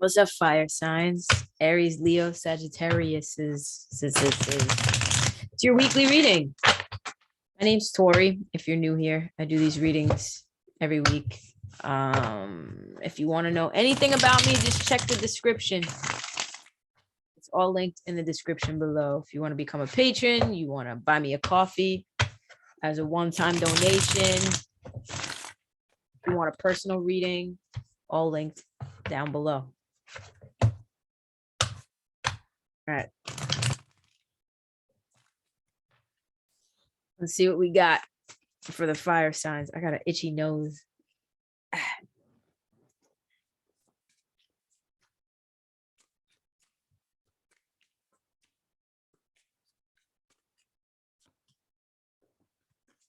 What's up, fire signs? Aries, Leo, Sagittarius it's your weekly reading. My name's Tori. If you're new here, I do these readings every week. If you want to know anything about me, just check the description. It's all linked in the description below. If you want to become a patron, you want to buy me a coffee as a one-time donation, if you want a personal reading, all linked down below. All right. Let's see what we got for the fire signs. I got an itchy nose.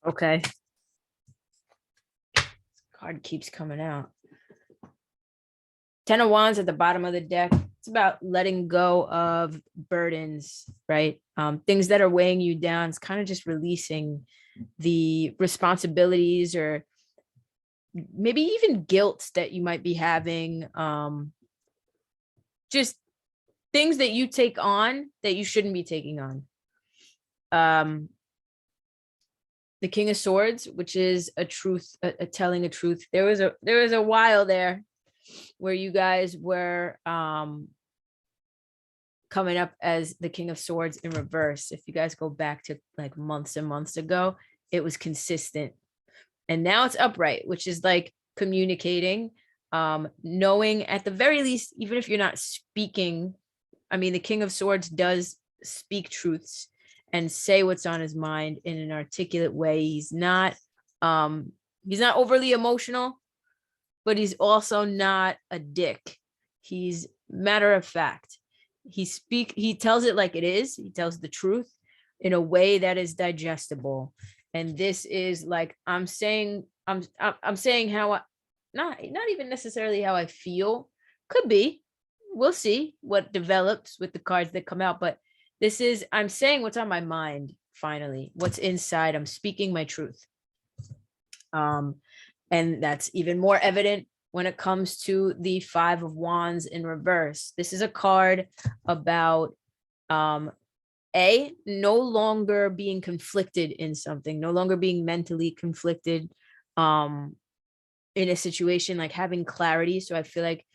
Okay. This card keeps coming out. 10 of Wands at the bottom of the deck. It's about letting go of burdens, right? Things that are weighing you down. It's kind of just releasing the responsibilities or maybe even guilt that you might be having. Just things that you take on that you shouldn't be taking on. The King of Swords, which is a truth, telling a truth. There was a while there where you guys were coming up as the King of Swords in reverse. If you guys go back to like months and months ago, it was consistent. And now it's upright, which is like communicating, knowing at the very least, even if you're not speaking, I mean, the King of Swords does speak truths and say what's on his mind in an articulate way. He's not overly emotional, but he's also not a dick. He's matter of fact. He tells it like it is. He tells the truth in a way that is digestible. And this is like I'm saying how I not even necessarily how I feel. Could be. We'll see what develops with the cards that come out, but this is I'm saying what's on my mind finally. What's inside. I'm speaking my truth. And that's even more evident when it comes to the 5 of Wands in reverse. This is a card about no longer being conflicted in something, no longer being mentally conflicted in a situation, like having clarity. So I feel like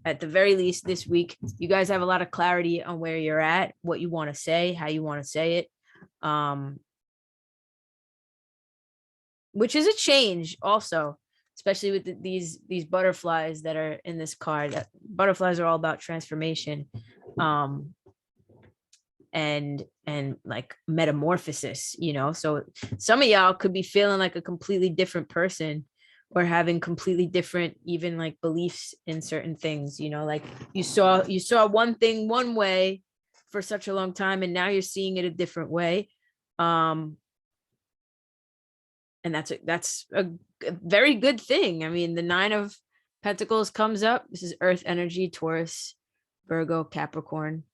at the very least this week, you guys have a lot of clarity on where you're at, what you want to say, how you want to say it. Which is a change also, especially with these butterflies that are in this card. Butterflies are all about transformation, and like metamorphosis, so some of y'all could be feeling like a completely different person or having completely different even like beliefs in certain things, like you saw one thing one way for such a long time and now you're seeing it a different way. And that's a very good thing. I mean, the 9 of Pentacles comes up. This is earth energy, Taurus, Virgo, Capricorn.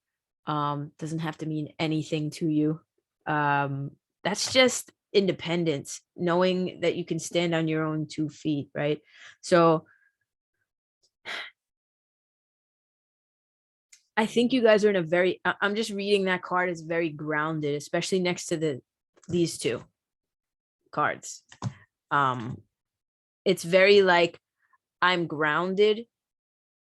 Doesn't have to mean anything to you. That's just independence, knowing that you can stand on your own 2 feet, right? So I think you guys are in a very, I'm just reading that card as very grounded, especially next to these 2 cards. It's very like I'm grounded.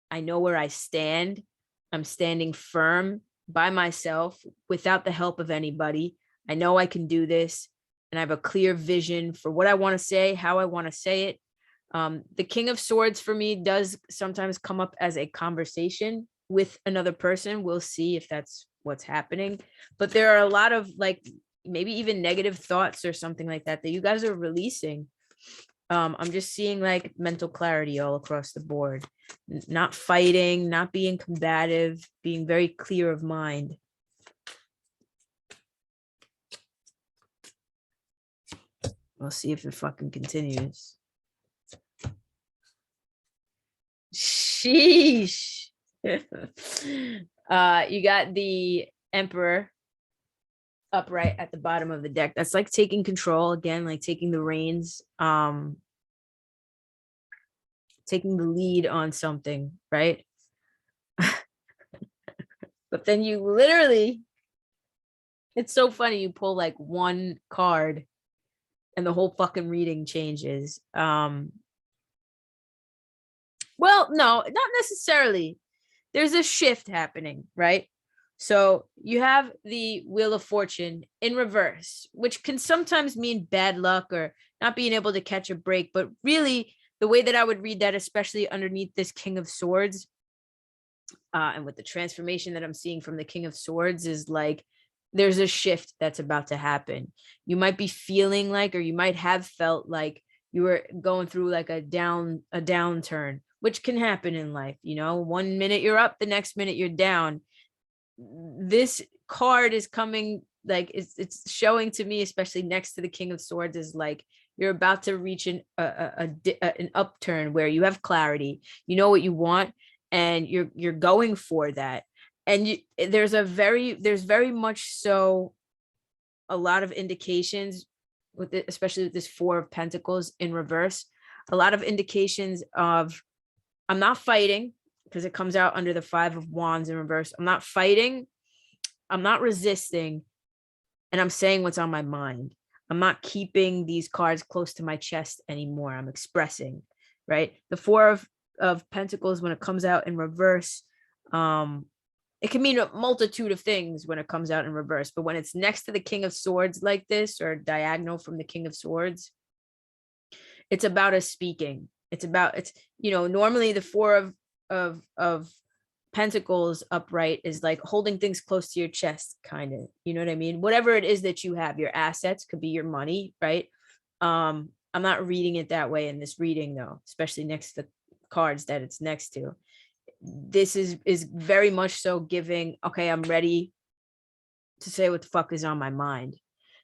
I know where I stand. I'm standing firm by myself without the help of anybody. I know I can do this, and I have a clear vision for what I want to say, how I want to say it. The King of Swords for me does sometimes come up as a conversation with another person. We'll see if that's what's happening. But there are a lot of like maybe even negative thoughts or something like that you guys are releasing. I'm just seeing like mental clarity all across the board, not fighting, not being combative, being very clear of mind. We'll see if it fucking continues. Sheesh. You got the Emperor upright at the bottom of the deck. That's like taking control again, like taking the reins, taking the lead on something, right? But then you literally, it's so funny. You pull like one card and the whole fucking reading changes. Well, no, not necessarily. There's a shift happening, right? So you have the Wheel of Fortune in reverse, which can sometimes mean bad luck or not being able to catch a break. But really, the way that I would read that, especially underneath this King of Swords, and with the transformation that I'm seeing from the King of Swords, is like there's a shift that's about to happen. You might be feeling like, or you might have felt like you were going through like a downturn, which can happen in life. You know, 1 minute you're up, the next minute you're down. This card is coming, like it's showing to me, especially next to the King of Swords, is like you're about to reach an upturn where you have clarity, you know what you want, and you're going for that. And there's very much so a lot of indications with it, especially with this Four of Pentacles in reverse, a lot of indications of I'm not fighting, because it comes out under the Five of Wands in reverse. I'm not fighting, I'm not resisting, and I'm saying what's on my mind. I'm not keeping these cards close to my chest anymore. I'm expressing, right? The Four of Pentacles, when it comes out in reverse, it can mean a multitude of things when it comes out in reverse, but when it's next to the King of Swords like this, or diagonal from the King of Swords, it's about us speaking. It's normally the Four of Pentacles upright is like holding things close to your chest, kind of, you know what I mean? Whatever it is that you have, your assets, could be your money, right? I'm not reading it that way in this reading though, especially next to the cards that it's next to. This is very much so giving, okay, I'm ready to say what the fuck is on my mind.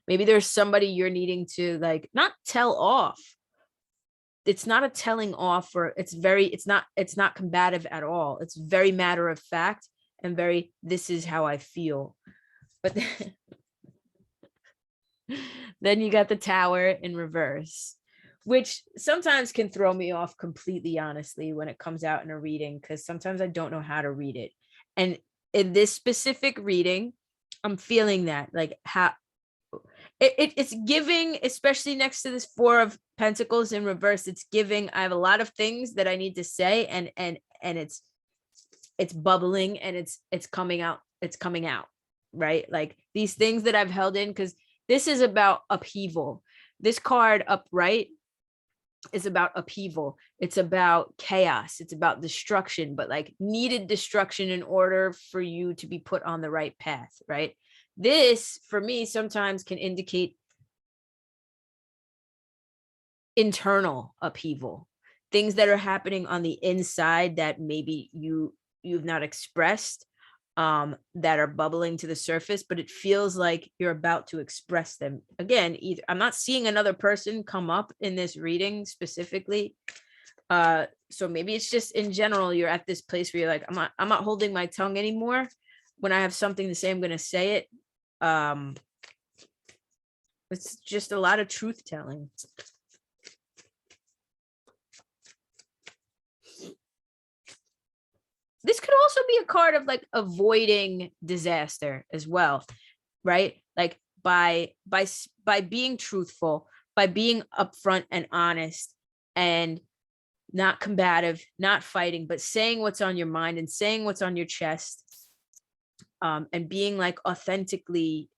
Maybe there's somebody you're needing to like not tell off. It's not a telling off, or it's not combative at all. It's very matter of fact and very, this is how I feel. But then you got the Tower in reverse, which sometimes can throw me off completely, honestly, when it comes out in a reading, because sometimes I don't know how to read it. And in this specific reading, I'm feeling that, like, how it's giving, especially next to this Four of Pentacles in reverse, it's giving, I have a lot of things that I need to say, and it's bubbling, and it's coming out, right? Like these things that I've held in, because this is about upheaval. This card upright is about upheaval. It's about chaos. It's about destruction, but like needed destruction in order for you to be put on the right path, right? This, for me, sometimes can indicate internal upheaval, things that are happening on the inside that maybe you've not expressed, that are bubbling to the surface, but it feels like you're about to express them. Again, either I'm not seeing another person come up in this reading specifically. So maybe it's just in general, you're at this place where you're like, I'm not holding my tongue anymore. When I have something to say, I'm going to say it. It's just a lot of truth telling. This could also be a card of like avoiding disaster as well, right? Like by being truthful, by being upfront and honest, and not combative, not fighting, but saying what's on your mind and saying what's on your chest, and being like authentically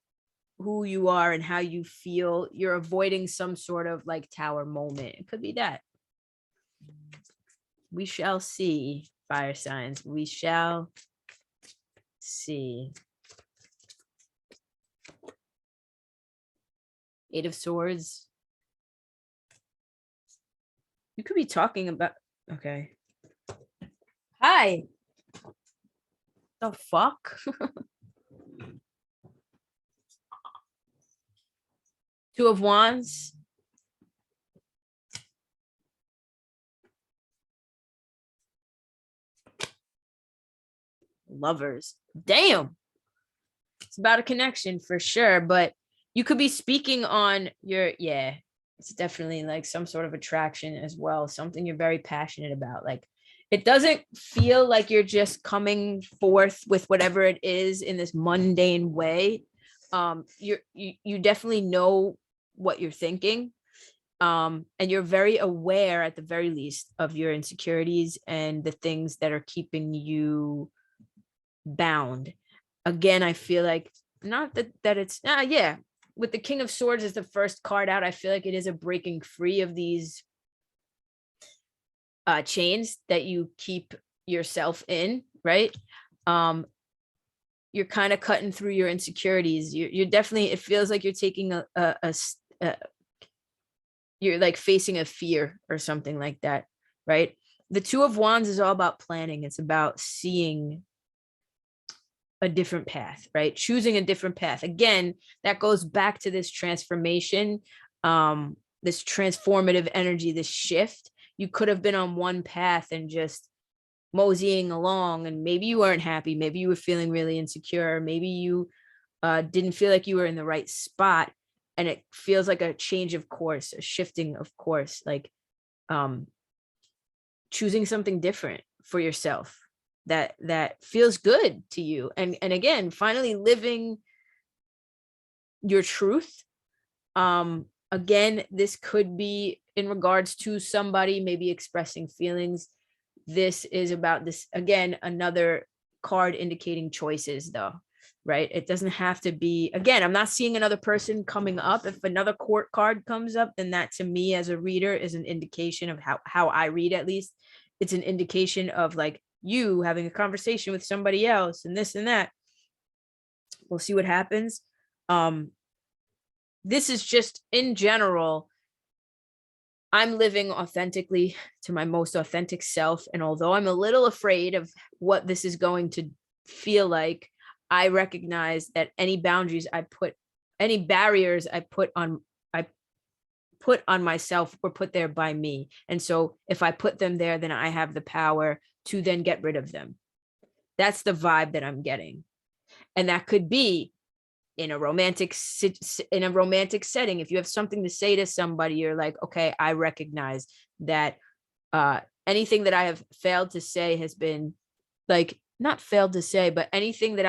who you are and how you feel. You're avoiding some sort of like tower moment. It could be that. We shall see, fire signs. We shall see. Eight of Swords. You could be talking about, okay. Hi. The fuck? Two of Wands. Lovers. Damn. It's about a connection for sure, but you could be speaking on your, yeah, it's definitely like some sort of attraction as well, something you're very passionate about. Like It doesn't feel like you're just coming forth with whatever it is in this mundane way. You definitely know what you're thinking. And you're very aware, at the very least, of your insecurities and the things that are keeping you bound. Again, I feel like, not that it's yeah, with the King of Swords as the first card out, I feel like it is a breaking free of these chains that you keep yourself in, right? You're kind of cutting through your insecurities. You're definitely, it feels like you're taking a you're like facing a fear or something like that, right? The Two of Wands is all about planning. It's about seeing a different path, right? Choosing a different path. Again, that goes back to this transformation, this transformative energy, this shift. You could have been on one path and just moseying along, and maybe you weren't happy. Maybe you were feeling really insecure. Maybe you didn't feel like you were in the right spot. And it feels like a change of course, a shifting of course, like choosing something different for yourself that feels good to you. And again, finally living your truth. Again, this could be in regards to somebody maybe expressing feelings. This is about this, again, another card indicating choices though, right? It doesn't have to be, again, I'm not seeing another person coming up. If another court card comes up, then that to me as a reader is an indication of how I read, at least. It's an indication of like you having a conversation with somebody else and this and that. We'll see what happens. This is just in general, I'm living authentically to my most authentic self. And although I'm a little afraid of what this is going to feel like, I recognize that any boundaries I put, any barriers I put on myself were put there by me. And so if I put them there, then I have the power to then get rid of them. That's the vibe that I'm getting. And that could be in a romantic setting. If you have something to say to somebody, you're like, okay, I recognize that anything that I have failed to say has been, like, not failed to say, but anything that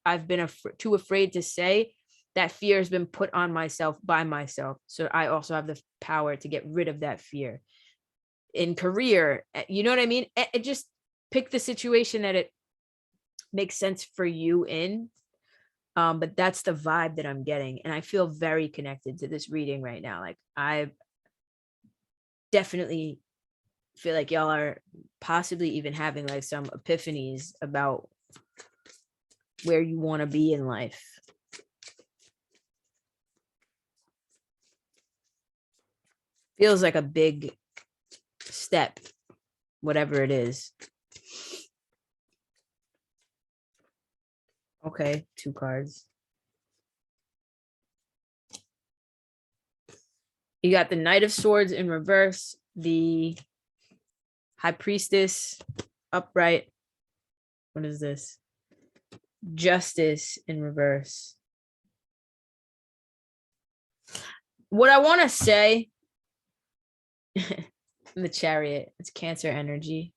I've been too afraid to say, that fear has been put on myself by myself. So I also have the power to get rid of that fear. In career, you know what I mean? It just pick the situation that it makes sense for you in. But that's the vibe that I'm getting. And I feel very connected to this reading right now. Like, I definitely feel like y'all are possibly even having like some epiphanies about where you want to be in life. Feels like a big step, whatever it is. Okay, 2 cards. You got the Knight of Swords in reverse, the High Priestess upright. What is this? Justice in reverse. What I want to say, the Chariot, it's Cancer energy.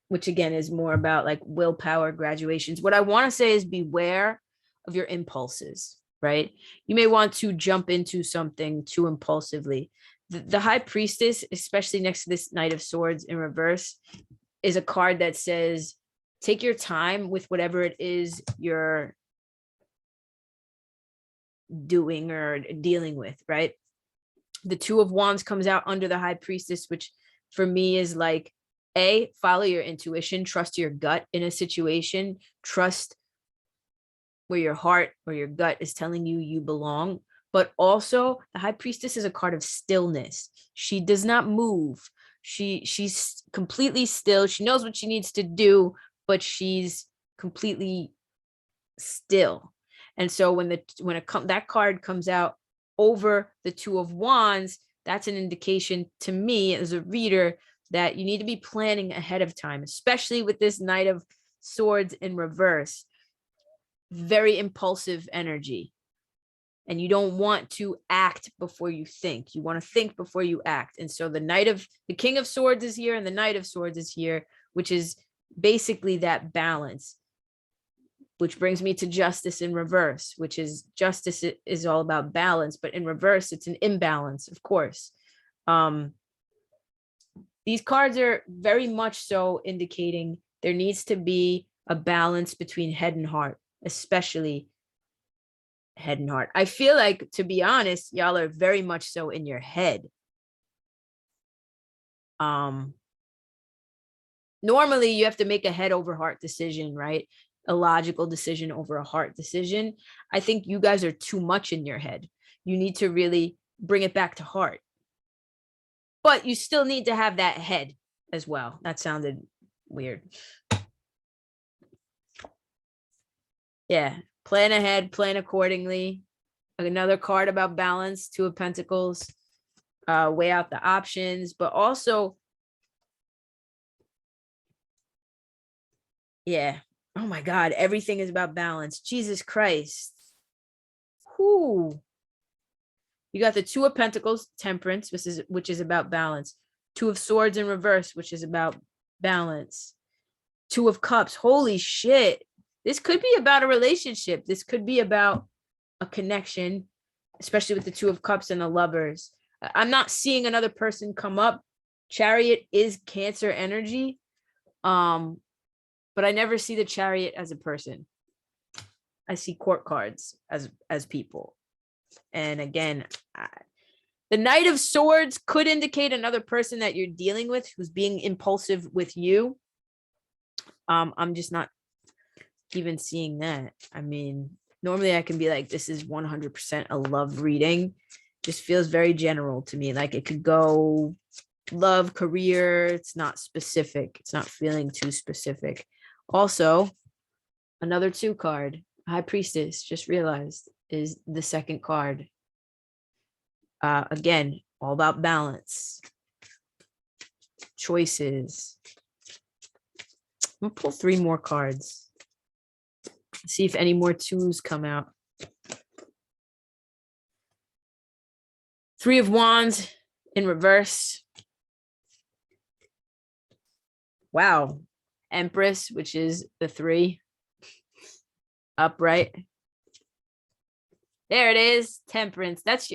Which again is more about like willpower, graduations. What I want to say is beware of your impulses, right? You may want to jump into something too impulsively. The High Priestess, especially next to this Knight of Swords in reverse, is a card that says, take your time with whatever it is you're doing or dealing with, right? The Two of Wands comes out under the High Priestess, which for me is like, follow your intuition, trust your gut in a situation, trust where your heart or your gut is telling you you belong. But also the High Priestess is a card of stillness. She does not move. She's completely still. She knows what she needs to do, but she's completely still. And so when that card comes out over the Two of Wands, that's an indication to me as a reader that you need to be planning ahead of time, especially with this Knight of Swords in reverse. Very impulsive energy. and you don't want to act before you think. You want to think before you act. And so the King of Swords is here and the Knight of Swords is here, which is basically that balance, which brings me to Justice in reverse, which is justice is all about balance, but in reverse, it's an imbalance, of course. These cards are very much so indicating there needs to be a balance between head and heart, especially head and heart. I feel like, to be honest, y'all are very much so in your head. Normally you have to make a head over heart decision, right? A logical decision over a heart decision. I think you guys are too much in your head. You need to really bring it back to heart. But you still need to have that head as well. That sounded weird. Yeah, plan ahead, plan accordingly. Another card about balance, Two of Pentacles. Weigh out the options, but also, yeah. Oh my God, everything is about balance. Jesus Christ. Whoo. You got the Two of Pentacles, Temperance, which is about balance. Two of Swords in reverse, which is about balance. Two of Cups. Holy shit. This could be about a relationship. This could be about a connection, especially with the Two of Cups and the Lovers. I'm not seeing another person come up. Chariot is Cancer energy. But I never see the Chariot as a person. I see court cards as people. And again, the Knight of Swords could indicate another person that you're dealing with who's being impulsive with you. I'm just not even seeing that. I mean, normally I can be like, this is 100% a love reading. Just feels very general to me. Like it could go love, career. It's not specific. It's not feeling too specific. Also, another 2 card, High Priestess, just realized, is the second card. Again, all about balance, choices. I'm gonna pull 3 more cards. See if any more 2s come out. 3 of Wands in reverse. Wow. Empress, which is the 3. Upright. There it is. Temperance. That's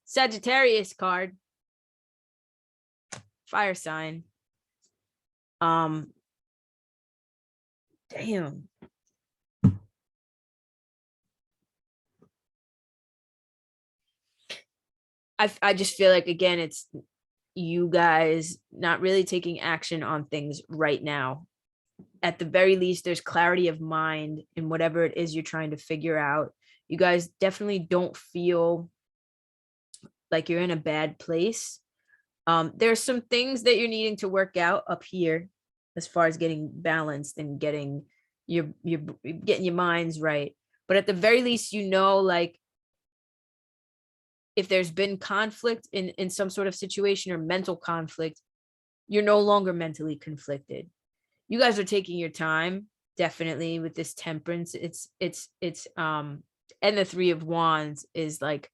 Sagittarius card. Fire sign. Damn. I just feel like, again, it's you guys not really taking action on things right now. At the very least, there's clarity of mind in whatever it is you're trying to figure out. You guys definitely don't feel like you're in a bad place. There's some things that you're needing to work out up here as far as getting balanced and getting your minds right. But at the very least, like, if there's been conflict in some sort of situation or mental conflict, you're no longer mentally conflicted. You guys are taking your time, definitely, with this Temperance. And the 3 of Wands is like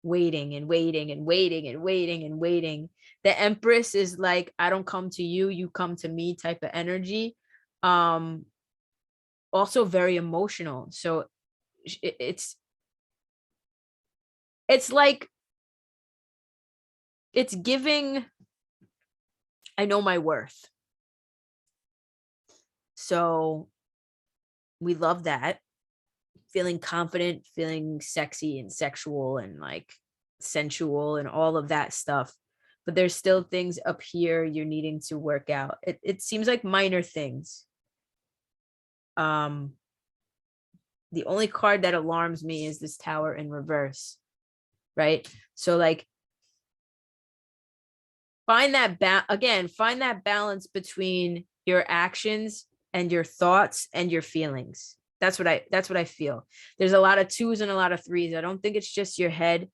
waiting and waiting and waiting and waiting and waiting. The Empress is like, I don't come to you, you come to me type of energy. Also very emotional. So it's like, it's giving, I know my worth. So we love that. Feeling confident, feeling sexy and sexual and like sensual and all of that stuff. But there's still things up here you're needing to work out. It seems like minor things. The only card that alarms me is this Tower in reverse, right? So like, find that balance between your actions and your thoughts and your feelings. That's what I feel. There's a lot of 2s and a lot of 3s. I don't think it's just your head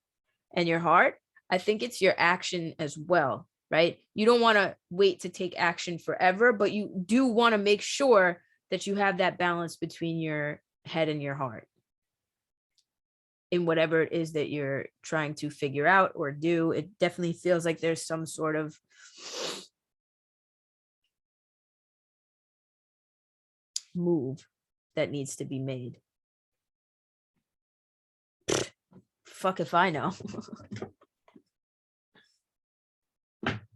and your heart. I think it's your action as well, right? You don't want to wait to take action forever, but you do want to make sure that you have that balance between your head and your heart. in whatever it is that you're trying to figure out or do. It definitely feels like there's some sort of move that needs to be made. Fuck if I know.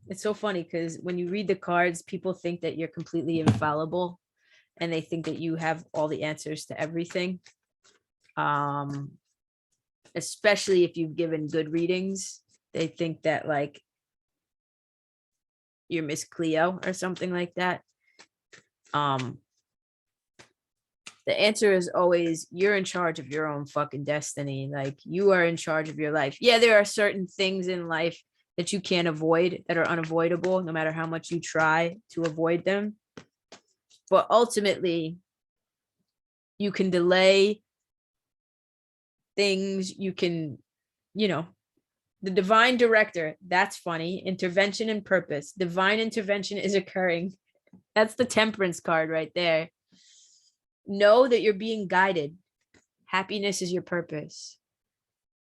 It's so funny because when you read the cards, people think that you're completely infallible and they think that you have all the answers to everything. Especially if you've given good readings, they think that like you're Miss Cleo or something like that. The answer is always you're in charge of your own fucking destiny. Like you are in charge of your life. Yeah, there are certain things in life that you can't avoid, that are unavoidable, no matter how much you try to avoid them. But ultimately, you can delay things. You can, the divine director, that's funny. Intervention and purpose. Divine intervention is occurring. That's the Temperance card right there. Know that you're being guided. Happiness is your purpose.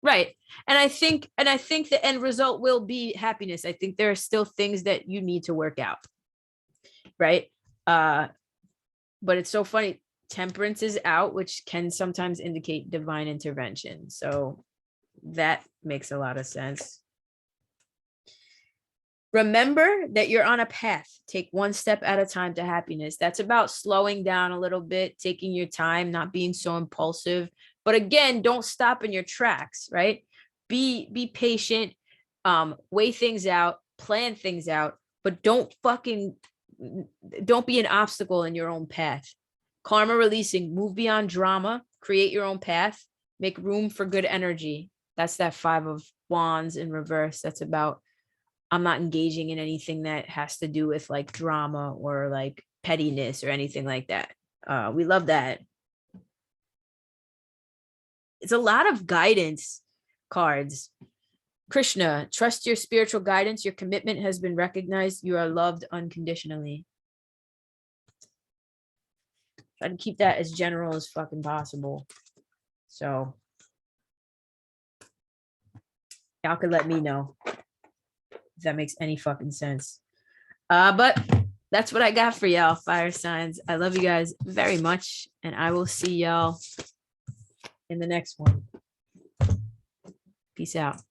Right. And I think the end result will be happiness. I think there are still things that you need to work out. Right. But it's so funny. Temperance is out, which can sometimes indicate divine intervention. So that makes a lot of sense. Remember that you're on a path. Take one step at a time to happiness. That's about slowing down a little bit, taking your time, not being so impulsive. But again, don't stop in your tracks, right? Be patient, weigh things out, plan things out, but don't be an obstacle in your own path. Karma releasing, move beyond drama, create your own path, make room for good energy. That's that 5 of Wands in reverse. That's about, I'm not engaging in anything that has to do with like drama or like pettiness or anything like that. We love that. It's a lot of guidance cards. Krishna, trust your spiritual guidance. Your commitment has been recognized. You are loved unconditionally. Try to keep that as general as fucking possible. So y'all could let me know if that makes any fucking sense. But that's what I got for y'all, fire signs. I love you guys very much, and I will see y'all in the next one. Peace out.